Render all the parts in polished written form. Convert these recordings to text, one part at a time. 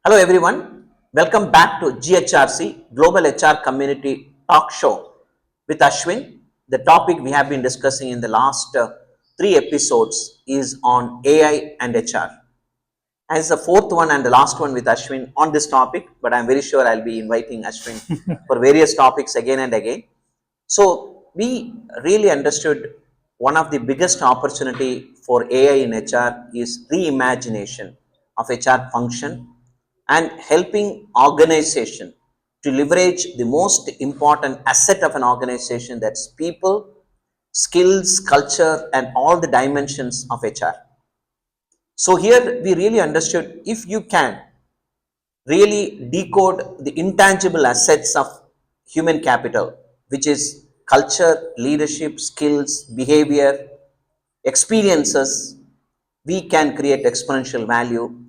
Hello everyone, welcome back to GHRC Global HR Community Talk Show with Ashwin. The topic we have been discussing in the last three episodes is on AI and HR. As the fourth one and the last one with Ashwin on this topic, but I'm very sure I'll be inviting Ashwin for various topics again and again. So we really understood one of the biggest opportunity for AI in HR is reimagination of HR function and helping organization to leverage the most important asset of an organization, that's people, skills, culture, and all the dimensions of HR. So here we really understood if you can really decode the intangible assets of human capital, which is culture, leadership, skills, behavior, experiences, we can create exponential value.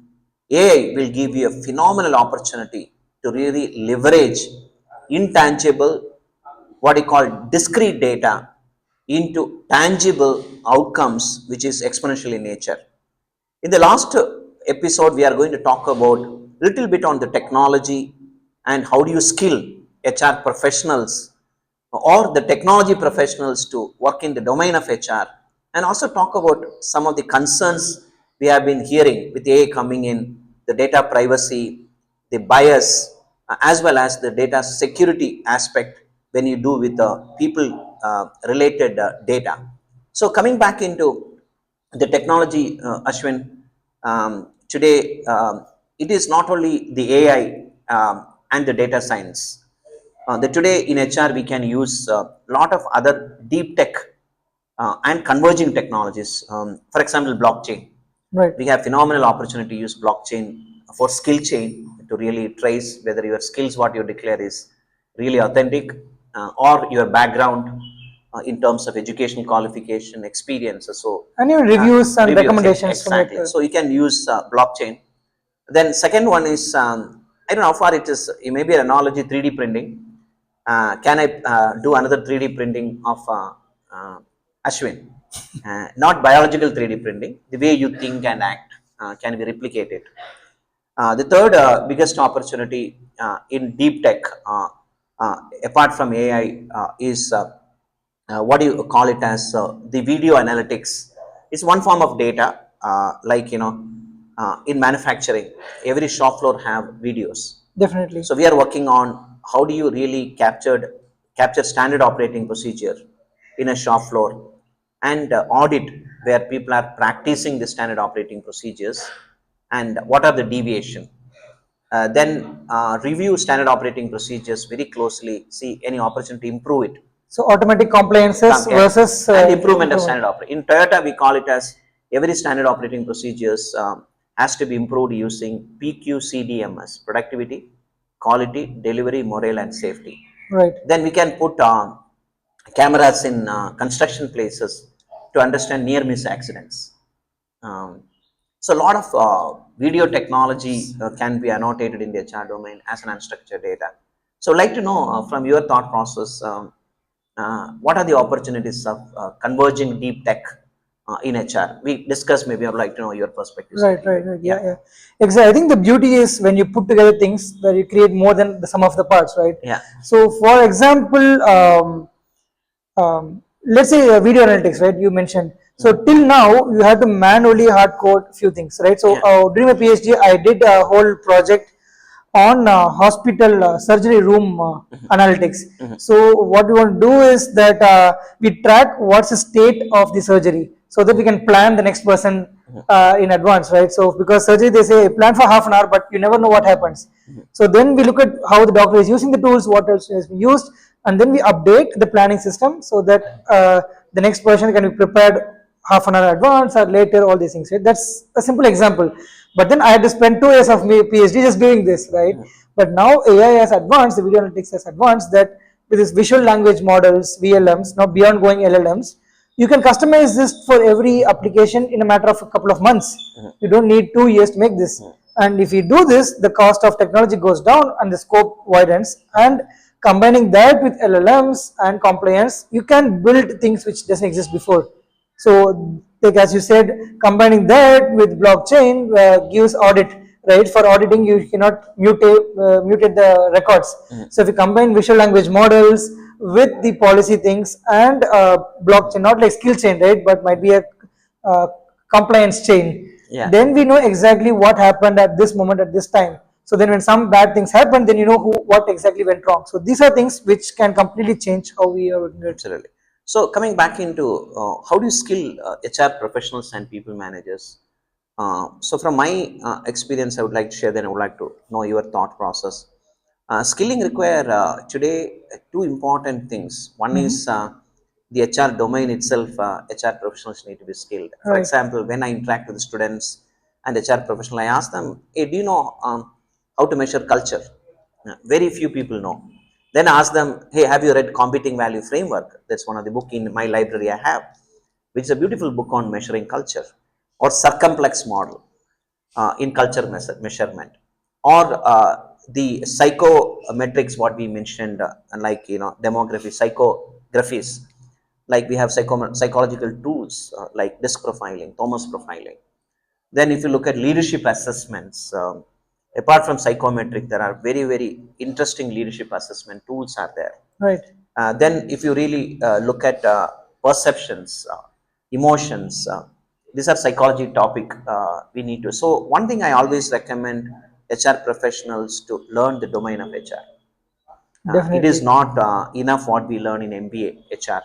AI will give you a phenomenal opportunity to really leverage intangible, what you call discrete data, into tangible outcomes, which is exponential in nature. In the last episode, we are going to talk about little bit on the technology and how do you skill HR professionals or the technology professionals to work in the domain of HR, and also talk about some of the concerns we have been hearing with AI coming in, the data privacy, the bias, as well as the data security aspect when you do with the people related data. So coming back into the technology, Ashwin, today it is not only the AI and the data science. Today in HR we can use a lot of other deep tech and converging technologies. For example, blockchain. Right. We have phenomenal opportunity to use blockchain for skill chain to really trace whether your skills, what you declare, is really authentic, or your background in terms of educational qualification, experiences. So and even reviews and recommendations exactly. So you can use blockchain. Then second one is I don't know how far it is. It may be an analogy, 3D printing. Can I do another 3D printing of Ashwin? Not biological 3D printing. The way you think and act can be replicated. The third biggest opportunity in deep tech, apart from AI, is what do you call it as the video analytics. It's one form of data, like in manufacturing, every shop floor have videos. Definitely. So we are working on how do you really capture standard operating procedure in a shop floor and audit where people are practicing the standard operating procedures and what are the deviation. Then review standard operating procedures very closely, see any opportunity to improve it. So automatic compliances versus and improvement of standard operating. In Toyota, we call it as every standard operating procedures has to be improved using PQCDMS: productivity, quality, delivery, morale, and safety. Right. Then we can put cameras in construction places to understand near miss accidents. So a lot of video technology can be annotated in the HR domain as an unstructured data. So I'd like to know from your thought process, what are the opportunities of converging deep tech in HR? We discussed, maybe I'd like to know your perspective. Right. Yeah. Exactly. I think the beauty is when you put together things that you create more than the sum of the parts, right? Yeah. So for example, let's say video analytics, right? You mentioned. So till now you have to manually hard code few things, right? So during my PhD, I did a whole project on hospital surgery room analytics. So what we want to do is that we track what's the state of the surgery, so that we can plan the next person in advance, right? So because surgery, they say plan for half an hour, but you never know what happens. So then we look at how the doctor is using the tools, what else has been used, and then we update the planning system so that the next person can be prepared half an hour advance or later, all these things, right? That's a simple example. But then I had to spend 2 years of my PhD just doing this, right? But now AI has advanced, the video analytics has advanced, that with this visual language models, VLMs, now beyond going LLMs, you can customize this for every application in a matter of a couple of months. You don't need 2 years to make this. And if you do this, the cost of technology goes down and the scope widens. And combining that with LLMs and compliance, you can build things which doesn't exist before. So, like as you said, combining that with blockchain gives audit right? For auditing, you cannot mutate the records. So if you combine visual language models with the policy things and blockchain, not like skill chain, right, but might be a uh, compliance chain, Yeah. then we know exactly what happened at this moment at this time. So then when some bad things happen, then you know what exactly went wrong. So these are things which can completely change how we are working. Absolutely. So coming back into how do you skill HR professionals and people managers? So from my experience, I would like to share. Then I would like to know your thought process. Skilling require today two important things. One is the HR domain itself. HR professionals need to be skilled. For Right. example, when I interact with the students and HR professional, I ask them, "Hey, do you know how to measure culture?" Very few people know. Then ask them, "Hey, have you read Competing Value Framework?" That's one of the book in my library I have, which is a beautiful book on measuring culture, or circumplex model in culture measurement, or the psychometrics what we mentioned, like demography, psychographies, like we have psychological tools like disc profiling, Thomas profiling. Then if you look at leadership assessments, apart from psychometric, there are very, very interesting leadership assessment tools are there. Right. Then if you really look at perceptions, emotions, these are psychology topic we need to. So one thing I always recommend HR professionals to learn the domain of HR. It is Definitely. not enough what we learn in MBA HR.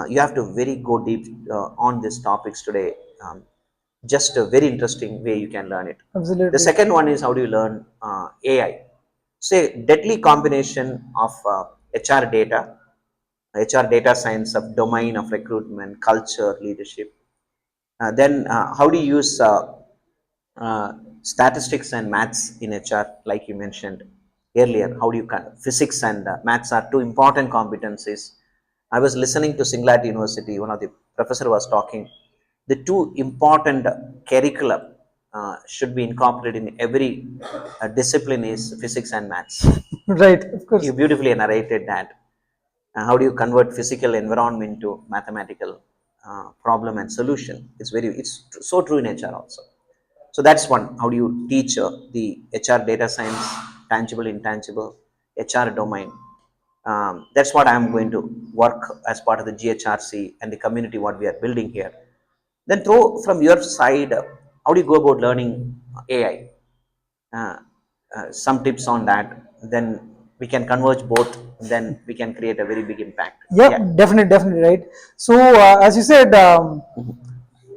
You have to very go deep on these topics today. Just a very interesting way you can learn it. The Absolutely. second one is how do you learn AI? Say deadly combination of HR data science of domain of recruitment, culture, leadership. Then how do you use uh, statistics and maths in HR, like you mentioned earlier? How do you physics and maths are two important competencies. I was listening to Singularity University. One of the professor was talking. The two important curriculum should be incorporated in every discipline is physics and maths. Right, of course. You beautifully narrated that. How do you convert physical environment to mathematical problem and solution? It's so true in HR also. So that's one. How do you teach the HR data science, tangible, intangible, HR domain? That's what I'm going to work as part of the GHRC and the community what we are building here. Then throw from your side, how do you go about learning AI? Uh, some tips on that. Then we can converge both. Then we can create a very big impact. Yeah, Yeah. definitely, right. So as you said,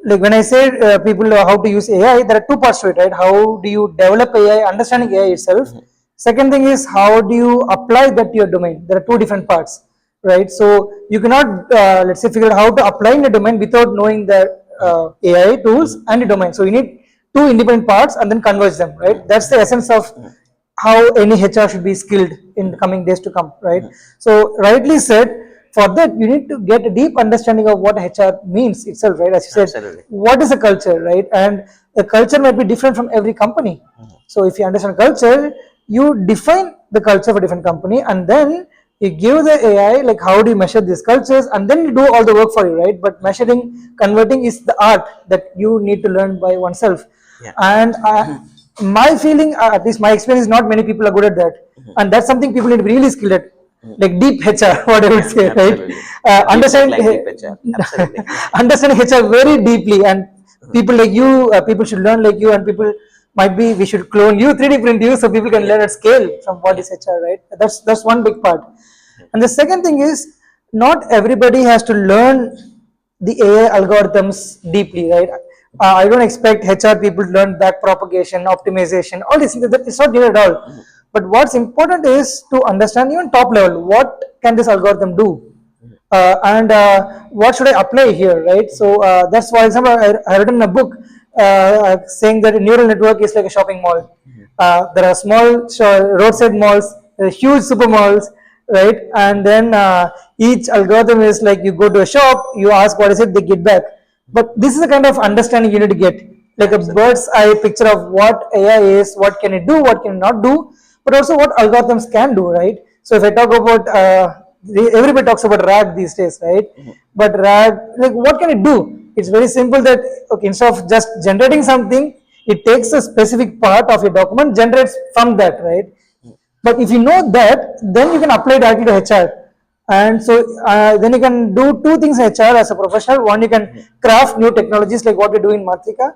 like when I say people know how to use AI, there are two parts to it, right? How do you develop AI, understanding AI itself? Second thing is how do you apply that to your domain? There are two different parts, right? So you cannot, let's say, figure out how to apply in a domain without knowing the AI tools and the domain. So you need two independent parts and then converge them, right? That's the essence of how any HR should be skilled in the coming days to come, right? So rightly said, for that you need to get a deep understanding of what HR means itself, right? As you said, Absolutely. what is a culture, right? And the culture might be different from every company. So if you understand culture, you define the culture for different company, and then you give the AI like how do you measure these cultures, and then you do all the work for you, right? But measuring, converting is the art that you need to learn by oneself. Yeah. And my feeling, at least my experience, is not many people are good at that, and that's something people need to be really skilled at, like deep HR, what I would say, right? Absolutely. Deep Understand, like deep HR. Absolutely. understand HR very deeply, and people like you, people should learn like you, and people might be we should clone you, 3D print you, so people can learn at scale from what is HR, right? That's one big part. And the second thing is, not everybody has to learn the AI algorithms deeply, right? I don't expect HR people to learn back propagation, optimization, all this. It's not needed at all. But what's important is to understand even top level. What can this algorithm do? And what should I apply here, right? So that's why, example, I written a book saying that a neural network is like a shopping mall. There are small roadside malls, huge super malls, right? And then each algorithm is like you go to a shop, you ask what is it, they get back. But this is the kind of understanding you need to get, like a bird's eye picture of what AI is, what can it do, what can it not do, but also what algorithms can do, right? So if I talk about everybody talks about RAG these days, right? But RAG, like what can it do? It's very simple that okay, instead of just generating something, it takes a specific part of your document, generates from that, right? But if you know that, then you can apply directly to HR. And so then you can do two things in HR as a professional. One, you can craft new technologies like what we do in Matrika.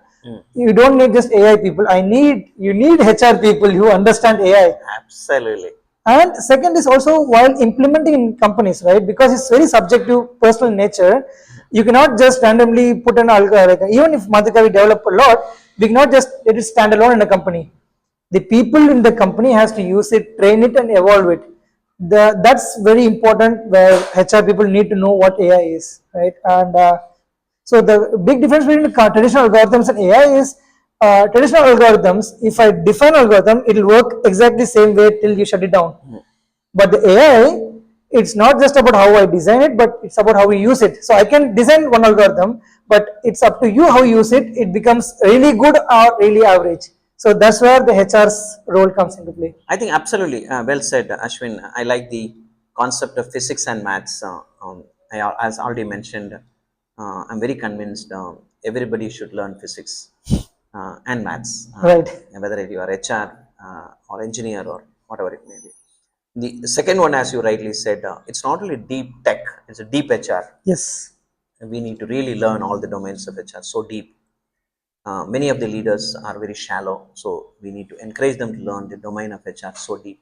You don't need just AI people. You need HR people who understand AI. Absolutely. And second is also while implementing in companies, right? Because it's very subjective, personal nature. You cannot just randomly put an algorithm. Even if Matrika we develop a lot, we cannot just let it stand alone in a company. The people in the company has to use it, train it, and evolve it. That's very important. Where HR people need to know what AI is, right? And so the big difference between traditional algorithms and AI is traditional algorithms. If I define algorithm, it will work exactly same way till you shut it down. But the AI, it's not just about how I design it, but it's about how we use it. So I can design one algorithm, but it's up to you how you use it. It becomes really good or really average. So that's where the HR's role comes into play. I think absolutely well said, Ashwin. I like the concept of physics and maths. As already mentioned, I'm very convinced everybody should learn physics and maths, Right. whether you are HR or engineer or whatever it may be. The second one, as you rightly said, it's not only deep tech; it's a deep HR. Yes. We need to really learn all the domains of HR so deep. Many of the leaders are very shallow, so we need to encourage them to learn the domain of HR so deep.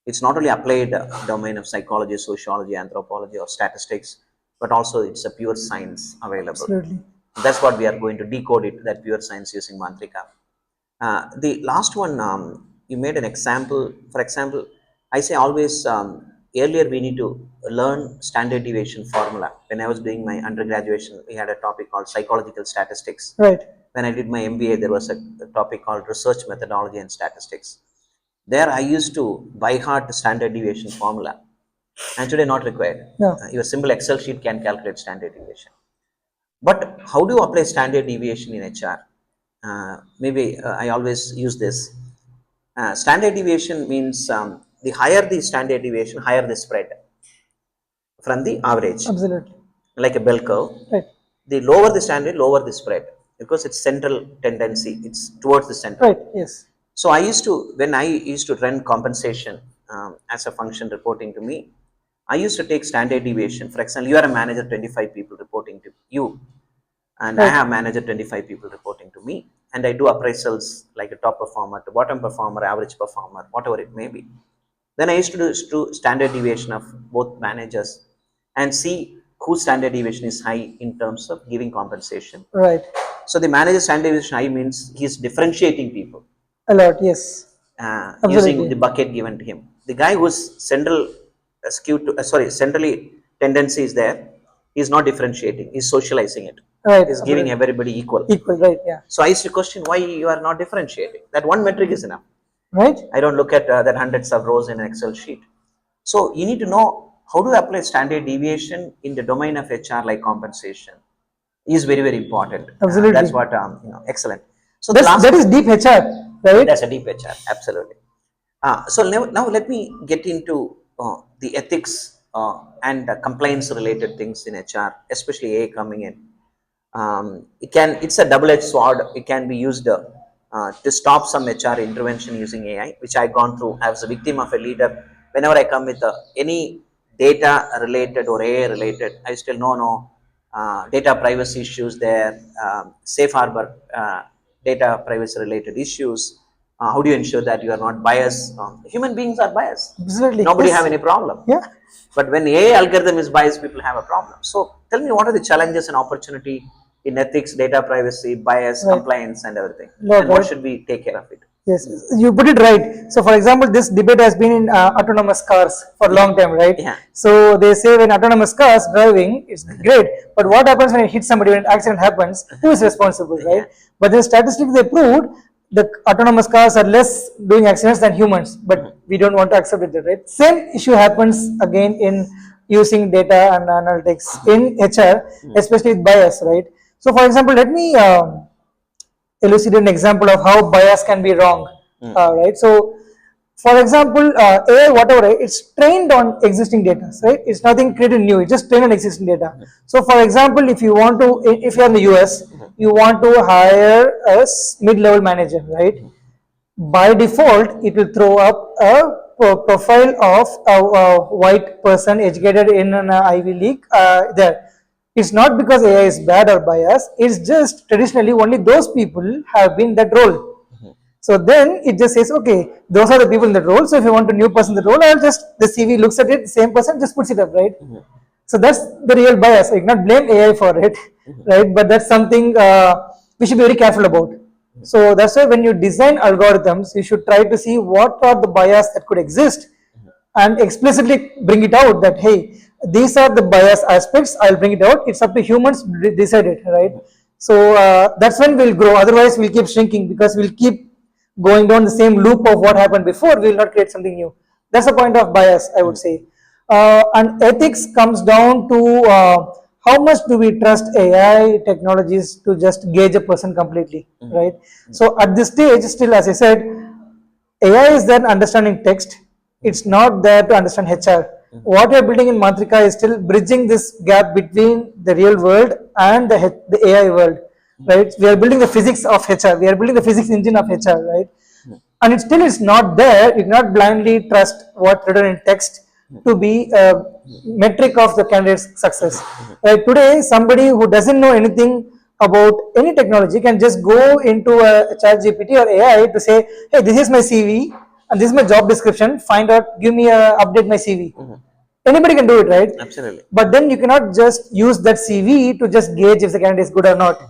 It's not only applied domain of psychology, sociology, anthropology, or statistics, but also it's a pure science available. Absolutely. That's what we are going to decode it, that pure science using Mantrika. The last one, you made an example. For example, I say always, earlier we need to learn standard deviation formula. When I was doing my undergraduation, we had a topic called psychological statistics. Right. When I did my MBA, there was a topic called research methodology and statistics. There I used to by heart the standard deviation formula, and today not required. No. Your simple Excel sheet can calculate standard deviation. But how do you apply standard deviation in HR? Maybe I always use this. Standard deviation means the higher the standard deviation, higher the spread from the average, Absolutely. like a bell curve. Right. The lower the standard, lower the spread, because it's central tendency, it's towards the center. Right. Yes. So when I used to run compensation as a function reporting to me, I used to take standard deviation. For example, you are a manager, 25 people reporting to you, and I have manager, 25 people reporting to me, and I do appraisals like a top performer to bottom performer, average performer, whatever it may be. Then I used to do standard deviation of both managers and see whose standard deviation is high in terms of giving compensation. Right. So the manager standard deviation high means he is differentiating people. A lot. Yes. Using the bucket given to him. The guy whose centrally tendency is there, he is not differentiating, he is socializing it. Right. He is giving everybody equal. Equal. Right. Yeah. So I used to question why you are not differentiating. That one metric is enough. Right. I don't look at that hundreds of rows in an Excel sheet. So you need to know how to apply standard deviation in the domain of HR like compensation is very, very important. Absolutely. That's what, excellent. So that is deep HR, right? That's a deep HR, absolutely. So now let me get into the ethics and compliance related things in HR, especially AI coming in. It's a double-edged sword. It can be used to stop some HR intervention using AI, which I've gone through. I was a victim of a leader. Whenever I come with any data related or AI related, I still no data privacy issues there, safe harbor data privacy related issues. How do you ensure that you are not biased? Human beings are biased. Absolutely. Nobody Yes. have any problem. Yeah. But when AI algorithm is biased, people have a problem. So tell me, what are the challenges and opportunity in ethics, data privacy, bias, Right. compliance, and everything? Lot, And what right. should we take care of it? Yes, you put it right. So, for example, this debate has been in autonomous cars for a long time, right? Yeah. So they say when autonomous cars driving, it's great. But what happens when it hits somebody, when an accident happens? Who is responsible, right? But the statistics they proved the autonomous cars are less doing accidents than humans. But we don't want to accept it, right? Same issue happens again in using data and analytics in HR, especially with bias, right? So, for example, let me elucidate an example of how bias can be wrong, right? So For example, AI, whatever, it's trained on existing data, right? It's nothing created new. It's just trained on existing data. So, for example, if you want to, if you're in the US, you want to hire a mid-level manager, right? By default, it will throw up a profile of a white person educated in an Ivy League there. It's not because AI is bad or biased. It's just traditionally only those people have been that role. So then it just says, okay, those are the people in that role. So if you want a new person in the role, I'll just, the CV looks at it, the same person just puts it up, right? So that's the real bias. I cannot blame AI for it, right? But that's something we should be very careful about. So that's why when you design algorithms, you should try to see what are the bias that could exist and explicitly bring it out that, hey, these are the bias aspects, I'll bring it out. It's up to humans to decide it, right? So that's when we'll grow. Otherwise, we'll keep shrinking because we'll keep going down the same loop of what happened before. We'll not create something new. That's the point of bias, I would say. And ethics comes down to how much do we trust AI technologies to just gauge a person completely, right? So at this stage, still, as I said, AI is there understanding text. It's not there to understand HR. What we are building in Mantrika is still bridging this gap between the real world and the AI world, right? We are building the physics of HR. We are building the physics engine of HR, right? And it still is not there. You cannot blindly trust what written in text to be a metric of the candidate's success. Right? Today, somebody who doesn't know anything about any technology can just go into a chat GPT or AI to say, hey, this is my CV and this is my job description, find out, give me a update my CV. Anybody can do it, right? Absolutely. But then you cannot just use that CV to just gauge if the candidate is good or not.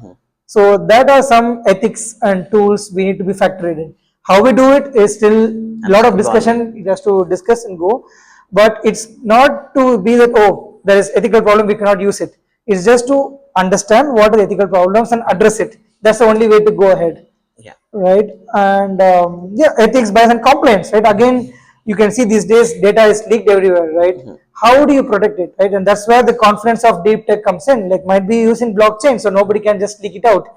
So that are some ethics and tools we need to be factored in. How we do it is still a lot of discussion. It has to discuss and go, but it's not to be that, oh, there is ethical problem, we cannot use it. It's just to understand what are the ethical problems and address it. That's the only way to go ahead. Yeah. Right? And yeah, ethics, bias, and compliance. Right? Again, you can see these days data is leaked everywhere. Right? How do you protect it? Right? And that's where the confidence of deep tech comes in. Like, might be using blockchain, so nobody can just leak it out.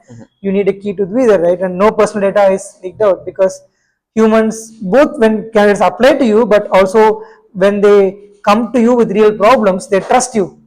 You need a key to be there, right? And no personal data is leaked out because humans, both when candidates apply to you, but also when they come to you with real problems, they trust you.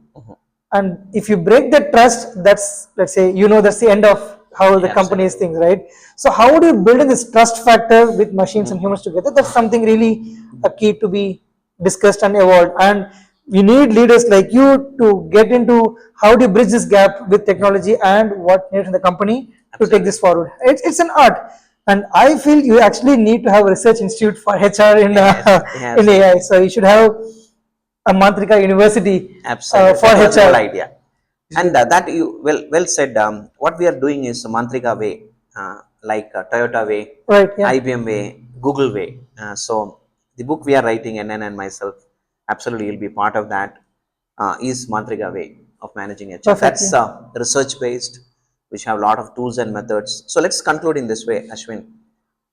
And if you break that trust, that's, let's say, that's the end of how the company is things, right? So how do you build in this trust factor with machines and humans together? That's something really a key to be discussed and evolved. And we need leaders like you to get into how do you bridge this gap with technology and what needs in the company to take this forward. It's an art. And I feel you actually need to have a research institute for HR in AI. So you should have a Mantrika University Absolutely. for That was the whole HR. idea. And that you well said. What we are doing is Mantrika way, like Toyota way, Right, yeah. IBM way, Google way. So the book we are writing, NN and myself, absolutely will be part of that. Is Mantrika way of managing HR. Perfect, That's research based, which have a lot of tools and methods. So let's conclude in this way, Ashwin.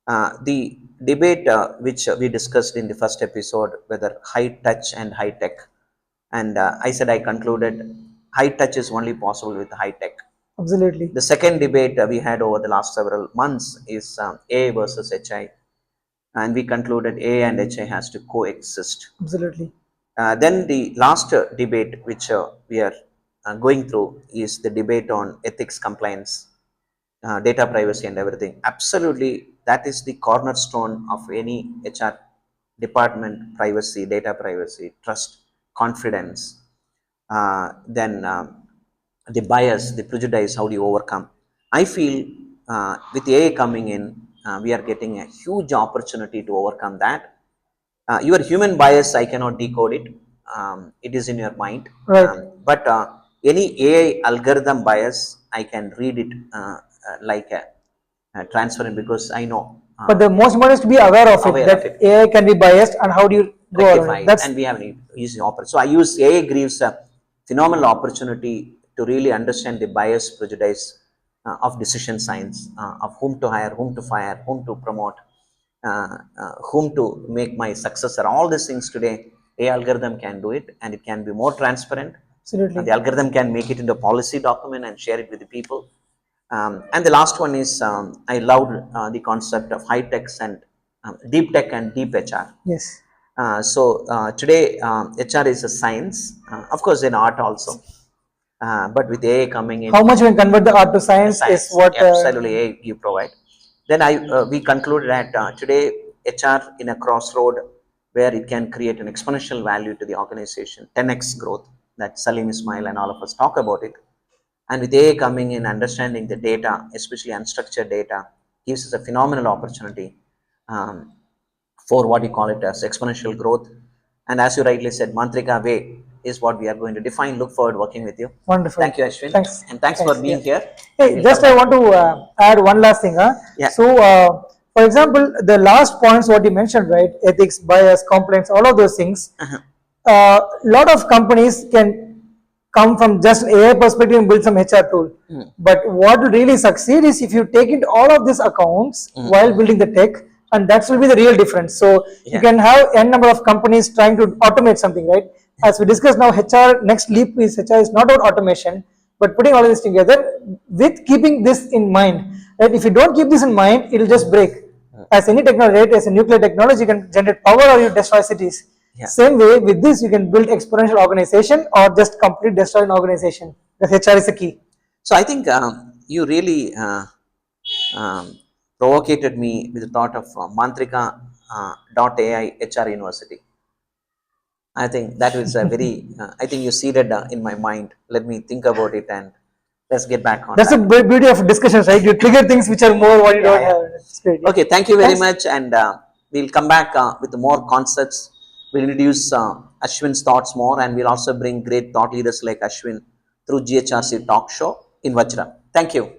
The debate which we discussed in the first episode, whether high touch and high tech, and I said I concluded high touch is only possible with high tech. Absolutely. The second debate we had over the last several months is A versus HI, and we concluded A and HI has to coexist. Absolutely. Then the last debate which we are going through is the debate on ethics, compliance, data privacy and everything. Absolutely, that is the cornerstone of any HR department: privacy, data privacy, trust, confidence. Then the bias, the prejudice, how do you overcome? I feel with AI coming in, we are getting a huge opportunity to overcome that. Your human bias, I cannot decode it. It is in your mind. Right. But any AI algorithm bias, I can read it like a transparent, because I know. But the most important is to be aware of Aware it, of that it. AI can be biased and how do you go around Rectify it. it, That's and we have an easy opportunity. So I use AI gives a phenomenal opportunity to really understand the bias, prejudice of decision science, of whom to hire, whom to fire, whom to promote, whom to make my successor. All these things today, AI algorithm can do it, and it can be more transparent. absolutely. The algorithm can make it into a policy document and share it with the people. And the last one is I loved the concept of high techs and deep tech and deep HR. Yes. Today, HR is a science, of course, in art also, but with AI coming in, How much we can convert the art to science is what. absolutely AI you provide. Then we concluded that today HR in a crossroad where it can create an exponential value to the organization, 10x growth that Salim Ismail and all of us talk about it. And with AI coming in, understanding the data, especially unstructured data, gives us a phenomenal opportunity um, for what you call it as exponential growth. And as you rightly said, Mantrika way is what we are going to define. Look forward working with you. Wonderful. Thank you, Ashwin. Thanks. And thanks for being Yeah. here. Hey, We'll just come I back. want to add one last thing. Yeah. So, for example, the last points what you mentioned, right? Ethics, bias, compliance, all of those things. Lot of companies can come from just AI perspective and build some HR tool. But what will really succeed is if you take into all of these accounts while building the tech, and that will be the real difference. So you can have n number of companies trying to automate something, right? As we discussed now, HR next leap is HR is not about automation, but putting all of this together with keeping this in mind. Right? If you don't keep this in mind, it will just break. As any technology, right? As a nuclear technology, you can generate power or you destroy cities. Same way with this, you can build exponential organization or just complete destroy an organization. The HR is the key. So I think you really provocated me with the thought of Mantrika .ai HR University. I think that was a very, I think you seeded in my mind. Let me think about it and let's get back on That's that. the beauty of discussions, right? You trigger things which are more what you don't have. It's great. Okay, thank you very Thanks. much. And we'll come back with more concepts. We'll introduce Ashwin's thoughts more, and we'll also bring great thought leaders like Ashwin through GHRC talk show in Vajra. Thank you.